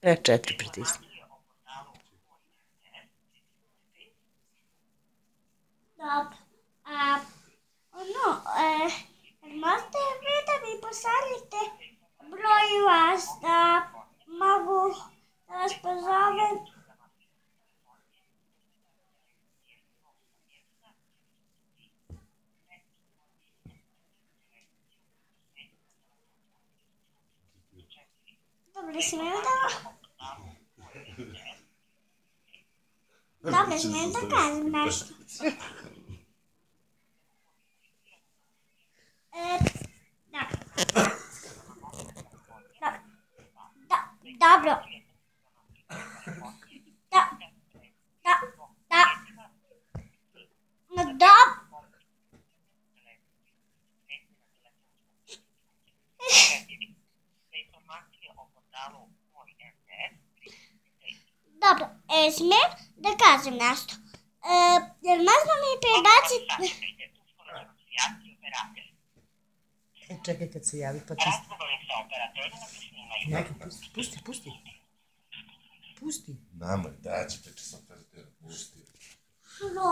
F4 pritisni. Dobro. Možete vi da mi pošaljete broj vas da mogu da vas pozovem? Dobro, smijem da kažem nešto. Dobro. Dobro, smijem da kažem nešto. Jer možda mi prebaciti... Čekaj kad se javi, pa ti... Neki, pusti. Nama, daće, peče sa operatora, pusti.